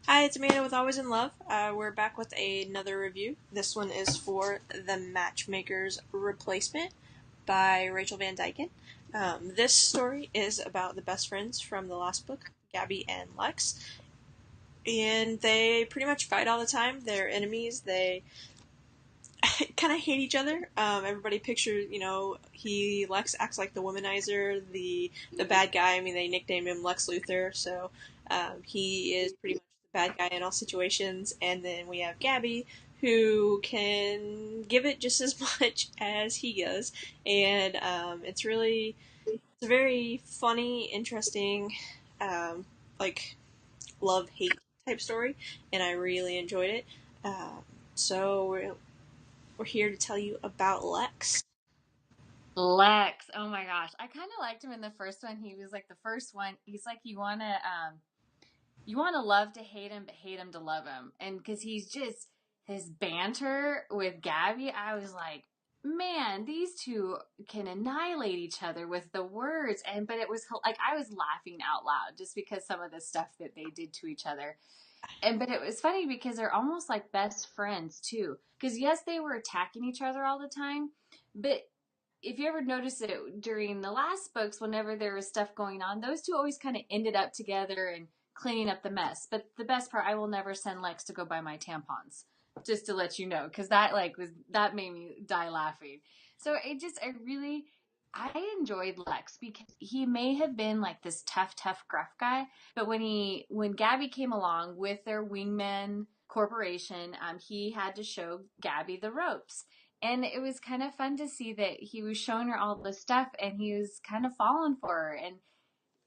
Hi, it's Amanda with Always in Love. We're back with another review. This one is for The Matchmaker's Replacement by Rachel Van Dyken. This story is about the best friends from the last book, Gabi and Lex, and they pretty much fight all the time. They're enemies. They kind of hate each other. Everybody pictures, Lex acts like the womanizer, the bad guy. I mean, they nicknamed him Lex Luthor, so he is pretty much the bad guy in all situations. And then we have Gabi, who can give it just as much as he does, and it's a very funny, interesting, um, like love hate type story, and I really enjoyed it. So we're here to tell you about Lex. Lex, oh my gosh, I kind of liked him in the first one. He was like the first one. He's like you want to love to hate him, but hate him to love him, and because he's just his banter with Gabi, I was like, man, these two can annihilate each other with the words, and but it was like I was laughing out loud just because some of the stuff that they did to each other. And but it was funny because they're almost like best friends too. Because yes, they were attacking each other all the time, but if you ever noticed it during the last books, whenever there was stuff going on, those two always kind of ended up together and cleaning up the mess. But the best part, I will never send Lex to go buy my tampons, just to let you know, because that made me die laughing. So I enjoyed Lex because he may have been like this tough, gruff guy, but when Gabi came along with their Wingmen corporation, he had to show Gabi the ropes, and it was kind of fun to see that he was showing her all this stuff and he was kind of falling for her. And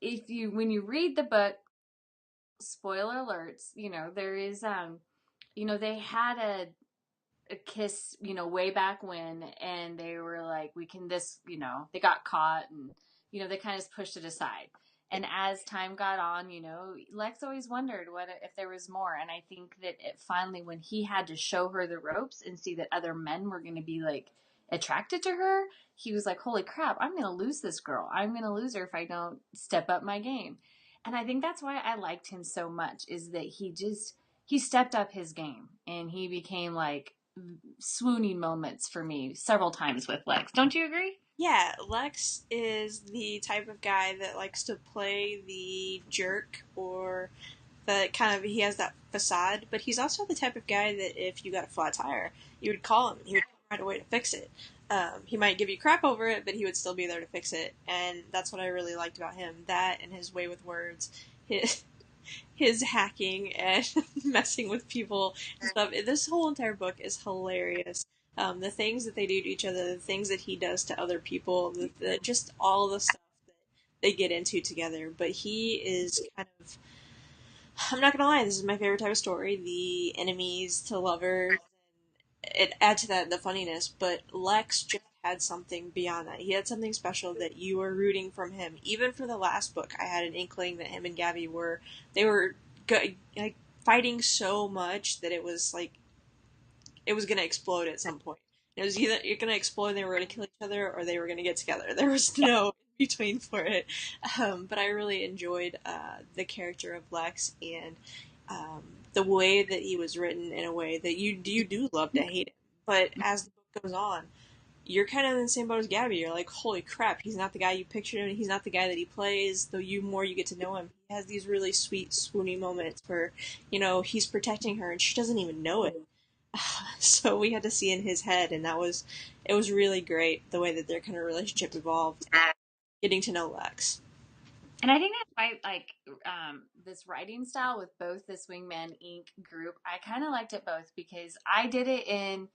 if you when you read the book, spoiler alerts, there is they had a kiss, way back when, and they were like, we can this, they got caught, and they kind of pushed it aside. And as time got on, Lex always wondered what if there was more. And I think that it finally, when he had to show her the ropes and see that other men were going to be like attracted to her, he was like, holy crap, I'm going to lose this girl. I'm going to lose her if I don't step up my game. And I think that's why I liked him so much, is that he stepped up his game and he became like swooning moments for me several times with Lex. Don't you agree? Yeah, Lex is the type of guy that likes to play the jerk or the kind of he has that facade, but he's also the type of guy that if you got a flat tire, you would call him. He would come right away to fix it. He might give you crap over it, but he would still be there to fix it, and that's what I really liked about him. That and his way with words, his his hacking and messing with people and stuff. This whole entire book is hilarious. The things that they do to each other, the things that he does to other people, just all the stuff that they get into together. But he is kind of, I'm not gonna lie, this is my favorite type of story. The enemies to lovers, it adds to that the funniness, but Lex just had something beyond that. He had something special that you were rooting from him. Even for the last book, I had an inkling that him and Gabi were like fighting so much that it was like it was gonna explode at some point. It was either you're gonna explode, and they were gonna kill each other, or they were gonna get together. There was no in between for it. But I really enjoyed the character of Lex and the way that he was written in a way that you do love to hate him. But as the book goes on, you're kind of in the same boat as Gabby. You're like, holy crap, he's not the guy you pictured him. He's not the guy that he plays. Though you more you get to know him, he has these really sweet, swoony moments where, he's protecting her and she doesn't even know it. So we had to see in his head, and it was really great the way that their kind of relationship evolved, getting to know Lex. And I think that's why, like, this writing style with both this Wingman Inc. group, I kind of liked it both because I did the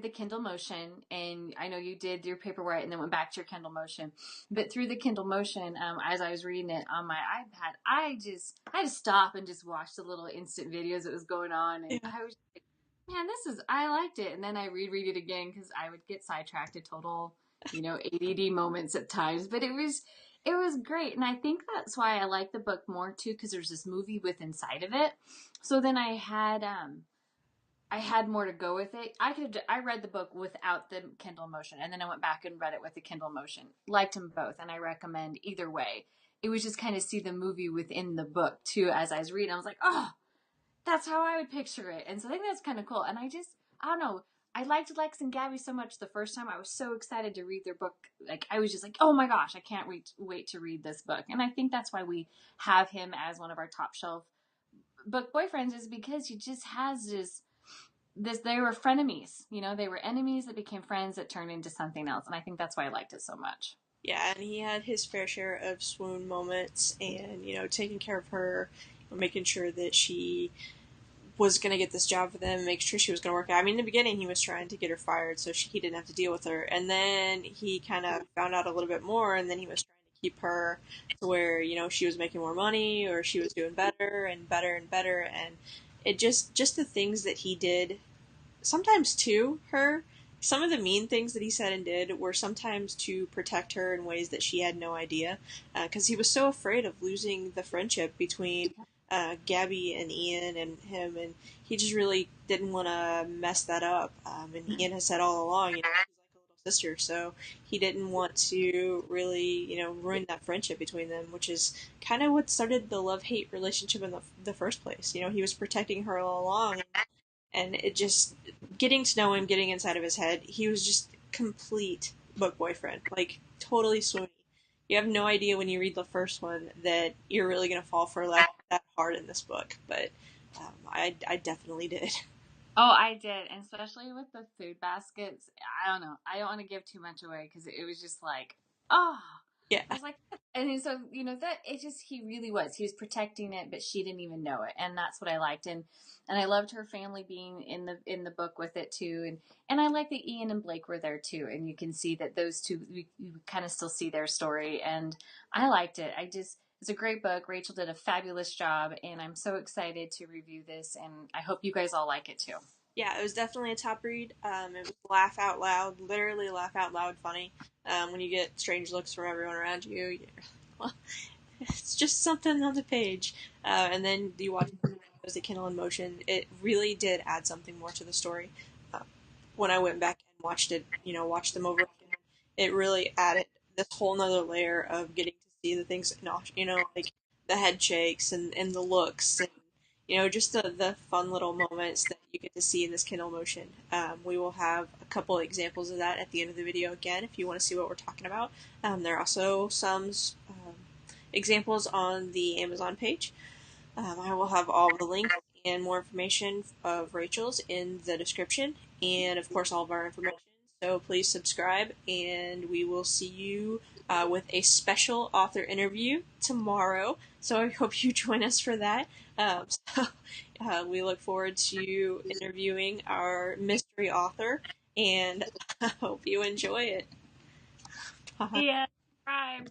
Kindle Motion, and I know you did your paperwhite and then went back to your Kindle Motion. But through the Kindle Motion, as I was reading it on my iPad, I had to stop and just watch the little instant videos that was going on, and Yeah. I was like, man, I liked it. And then I reread it again because I would get sidetracked to total, ADD moments at times. But it was great, and I think that's why I like the book more too, because there's this movie with inside of it. So then I had more to go with it. I read the book without the Kindle Motion, and then I went back and read it with the Kindle Motion. Liked them both, and I recommend either way. it was just kind of see the movie within the book too as I was reading. I was like, oh, that's how I would picture it. And so I think that's kind of cool. And I don't know. I liked Lex and Gabi so much the first time. I was so excited to read their book. Like I was just like, oh my gosh, I can't wait to read this book. And I think that's why we have him as one of our top shelf book boyfriends, is because he just has this they were frenemies. They were enemies that became friends that turned into something else. And I think that's why I liked it so much. Yeah, and he had his fair share of swoon moments, and taking care of her, making sure that she was going to get this job for them, make sure she was going to work out. I mean, in the beginning, he was trying to get her fired so he didn't have to deal with her. And then he kind of found out a little bit more, and then he was trying to keep her to where, she was making more money or she was doing better and better and better. And it just the things that he did, sometimes to her, some of the mean things that he said and did were sometimes to protect her in ways that she had no idea, because he was so afraid of losing the friendship between Gabi and Ian and him, and he just really didn't want to mess that up. And Ian has said all along, she's like a little sister, so he didn't want to really, ruin that friendship between them, which is kind of what started the love-hate relationship in the first place. He was protecting her all along, and it just getting to know him, getting inside of his head, he was just complete book boyfriend, like totally swoony. You have no idea when you read the first one that you're really gonna fall for that hard in this book, but I definitely did. Oh, I did, and especially with the food baskets. I don't know. I don't want to give too much away because it was just like, oh, Yeah, I was like, and so that it just he really was. He was protecting it, but she didn't even know it, and that's what I liked. And I loved her family being in the book with it too, and I like that Ian and Blake were there too, and you can see that those two you kind of still see their story, and I liked it. It's a great book. Rachel did a fabulous job, and I'm so excited to review this, and I hope you guys all like it too. yeah, it was definitely a top read. It was laugh out loud, literally laugh out loud funny. When you get strange looks from everyone around you, well, it's just something on the page. And then you watch videos that Kindle in Motion. It really did add something more to the story. Uh, when I went back and watched it, watched them over again, it really added this whole nother layer of getting to see the things, like the head shakes and the looks, and just the fun little moments that you get to see in this Kindle Motion. We will have a couple of examples of that at the end of the video again if you want to see what we're talking about. There are also some examples on the Amazon page. I will have all the links and more information of Rachel's in the description, and of course all of our information. So please subscribe, and we will see you with a special author interview tomorrow. So I hope you join us for that. So we look forward to interviewing our mystery author, and I hope you enjoy it. Bye. Yeah, subscribe.